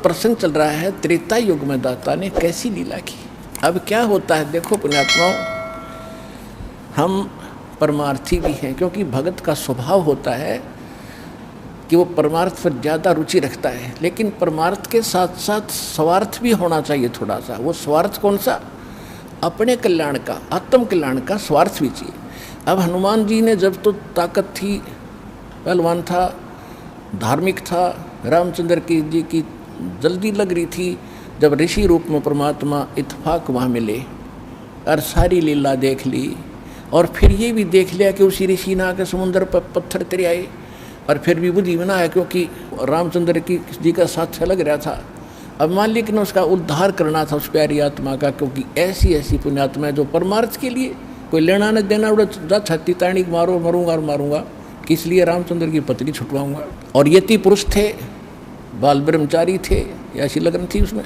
प्रसंग चल रहा है त्रेता युग में दाता ने कैसी लीला की। अब क्या होता है देखो पुण्यात्माओं, हम परमार्थी भी हैं, क्योंकि भगत का स्वभाव होता है कि वो परमार्थ पर ज़्यादा रुचि रखता है, लेकिन परमार्थ के साथ साथ स्वार्थ भी होना चाहिए थोड़ा सा। वो स्वार्थ कौन सा? अपने कल्याण का, आत्म कल्याण का स्वार्थ भी चाहिए। अब हनुमान जी ने जब तो ताकत थी, पहलवान था, धार्मिक था, रामचंद्र जी की जल्दी लग रही थी, जब ऋषि रूप में परमात्मा इत्फाक वहाँ मिले और सारी लीला देख ली, और फिर ये भी देख लिया कि उसी ऋषि ने आकर समुद्र पर पत्थर तेरे आए, और फिर भी बुद्धि बना है क्योंकि रामचंद्र जी का साथ लग रहा था। अब मालिक ने उसका उद्धार करना था उस प्यारी आत्मा का, क्योंकि ऐसी ऐसी पुण्यात्मा है जो परमार्थ के लिए कोई लेना न देना, उड़ा छत्ती ताणी मारो, मरूंगा और मारूंगा, किस लिए रामचंद्र की पत्नी छुटवाऊंगा। और यति पुरुष थे, बाल ब्रह्मचारी थे, ऐसी लगन थी उसमें।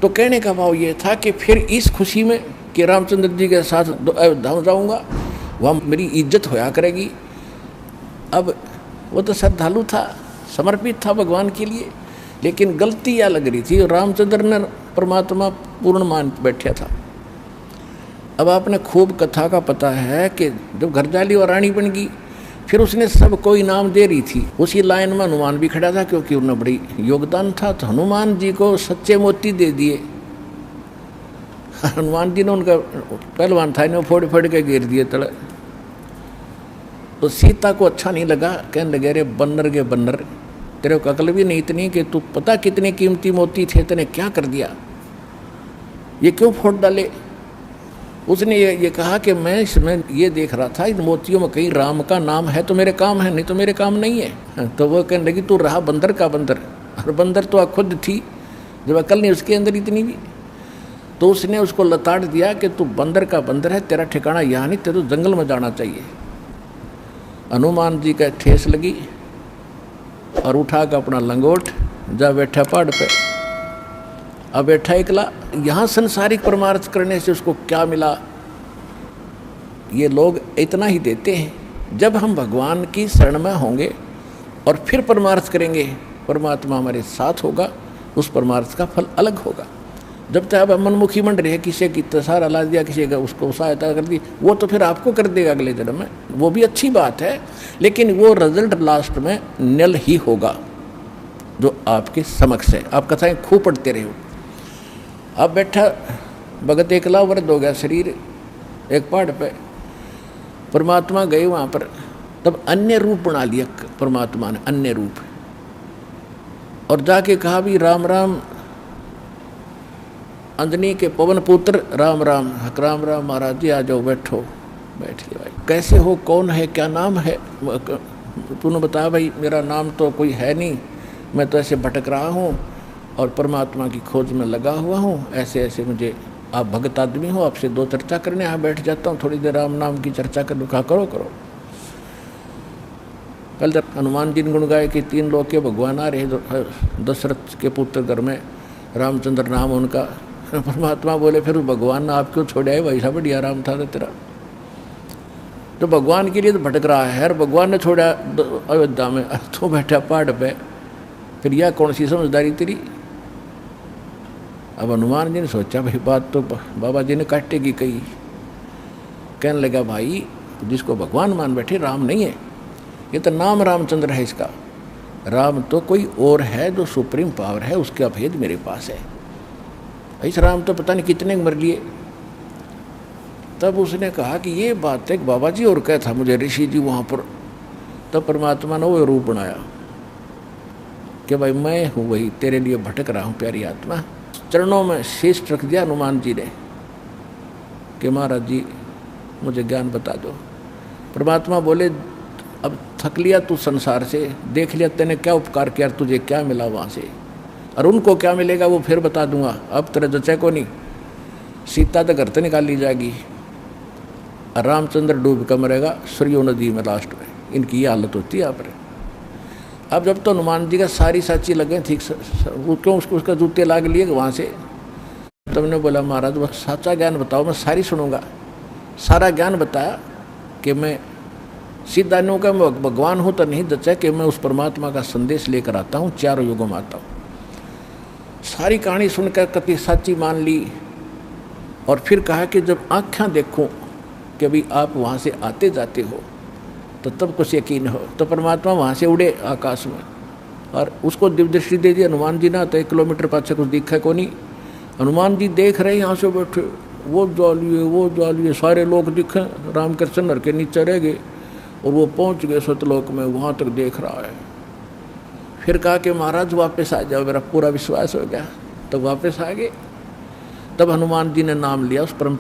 तो कहने का भाव ये था कि फिर इस खुशी में कि रामचंद्र जी के साथ धाम जाऊंगा, वह मेरी इज्जत होया करेगी। अब वो तो श्रद्धालु था, समर्पित था भगवान के लिए, लेकिन गलती यह लग रही थी, रामचंद्र ने परमात्मा पूर्ण मान बैठा था। अब आपने खूब कथा का पता है कि जब घरजाली और रानी बन गई, फिर उसने सबको इनाम दे रही थी। उसी लाइन में हनुमान भी खड़ा था, क्योंकि उन्हें बड़ी योगदान था, तो हनुमान जी को सच्चे मोती दे दिए। हनुमान जी ने उनका पहलवान था, इन्हें फोड़ फोड़ के गिर दिए तले। तो सीता को अच्छा नहीं लगा, कहने लगे अरे बन्नर के बन्नर, तेरे को अकल भी नहीं इतनी कि तू पता कितने कीमती मोती थे, तेने क्या कर दिया, ये क्यों फोड़ डाले। उसने ये कहा कि मैं इसमें ये देख रहा था, इन मोतियों में कहीं राम का नाम है तो मेरे काम है, नहीं तो मेरे काम नहीं है। तो वो कहने लगी तू रहा बंदर का बंदर, और बंदर तो खुद थी, जब अकल नहीं उसके अंदर इतनी भी। तो उसने उसको लताड़ दिया कि तू बंदर का बंदर है, तेरा ठिकाना यहाँ नहीं, तेरे तो जंगल में जाना चाहिए। हनुमान जी का ठेस लगी और उठा कर अपना लंगोट जा बैठा पहाड़ पे। अब बैठा एकला, यहाँ संसारिक परमार्थ करने से उसको क्या मिला? ये लोग इतना ही देते हैं। जब हम भगवान की शरण में होंगे और फिर परमार्थ करेंगे, परमात्मा हमारे साथ होगा, उस परमार्थ का फल अलग होगा। जब तक आप मनमुखी मंड रहे, किसी की तसार ला दिया, किसी का उसको सहायता कर दी, वो तो फिर आपको कर देगा अगले जन्म में, वो भी अच्छी बात है, लेकिन वो रिजल्ट लास्ट में नल ही होगा जो आपके समक्ष है। आप कथाएं खूब पढ़ते रहे हो। अब बैठा भगत एकला, वृद्ध हो गया शरीर, एक पहाड़ पे। परमात्मा गए वहाँ पर, तब अन्य रूप बना लिया परमात्मा ने, अन्य रूप, और जाके कहा भी राम राम, अंजनी के पवन पुत्र राम राम, हक राम राम महाराज जी आ जाओ, बैठो। बैठ लिया भाई, कैसे हो, कौन है, क्या नाम है? तूने बताया भाई मेरा नाम तो कोई है नहीं, मैं तो ऐसे भटक रहा हूँ और परमात्मा की खोज में लगा हुआ हूँ, ऐसे ऐसे मुझे, आप भगत आदमी हो, आपसे दो चर्चा करने यहाँ बैठ जाता हूँ, थोड़ी देर राम नाम की चर्चा कर लूँ। कहा करो करो। कल जब हनुमान जी ने गुण गाए कि तीन लोग के भगवान आ रहे, दशरथ के पुत्र घर में, रामचंद्र नाम उनका। परमात्मा बोले फिर भगवान ने आप क्यों छोड़े आए, वैसा बढ़िया राम था तेरा, तो भगवान के लिए तो भटक रहा है, और भगवान ने छोड़ा अयोध्या में, तो बैठा पहाड़ पे, फिर यह कौन सी समझदारी तेरी। अब हनुमान जी ने सोचा भाई बात तो बाबा जी ने काटेगी कही। कहने लगा भाई जिसको भगवान मान बैठे, राम नहीं है, ये तो नाम रामचंद्र है इसका, राम तो कोई और है जो सुप्रीम पावर है, उसका भेद मेरे पास है। इस राम तो पता नहीं कितने मर लिए। तब उसने कहा कि ये बात है बाबा जी और क्या था मुझे ऋषि जी वहाँ पर। तब परमात्मा ने वो रूप बनाया कि भाई मैं हूँ वही, तेरे लिए भटक रहा हूँ प्यारी आत्मा। चरणों में शीश रख दिया हनुमान जी ने कि महाराज जी मुझे ज्ञान बता दो। परमात्मा बोले अब थक लिया तू संसार से, देख लिया तेने क्या उपकार किया, तुझे क्या मिला वहाँ से, और उनको क्या मिलेगा वो फिर बता दूंगा, अब तेरे जचे को नहीं। सीता तो घर से निकाल ली जाएगी, और रामचंद्र डूब कर मरेगा सरयू नदी में लास्ट में। इनकी ये हालत होती है यहाँ पर। अब जब तो हनुमान जी का सारी साची लगे ठीक, क्यों उसका जूते लाग लिए वहाँ से। तब ने बोला महाराज वह सच्चा ज्ञान बताओ, मैं सारी सुनूंगा। सारा ज्ञान बताया कि मैं सीधा नो का मैं भगवान हूँ तो नहीं जचा कि मैं उस परमात्मा का संदेश लेकर आता हूँ, चारों युगों में आता हूँ। सारी कहानी सुनकर कभी सच्ची मान ली और फिर कहा कि जब आँखें देखूं कि अभी आप वहाँ से आते जाते हो तो तब कुछ यकीन हो। तो परमात्मा वहाँ से उड़े आकाश में और उसको दिव्य दृष्टि दे दी। हनुमान जी ना तो 1 किलोमीटर पाछे कुछ दिखा को नहीं। हनुमान जी देख रहे यहाँ से बैठे, वो ज्वालिए सारे लोग दिखे, रामकृष्ण हर के नीचे रह गए और वो पहुँच गए सतलोक में, वहाँ तक देख रहा है। फिर कहा कि महाराज वापस आ जाओ, मेरा पूरा विश्वास हो गया। तो वापस आ गए। तब हनुमान जी ने नाम लिया उस परम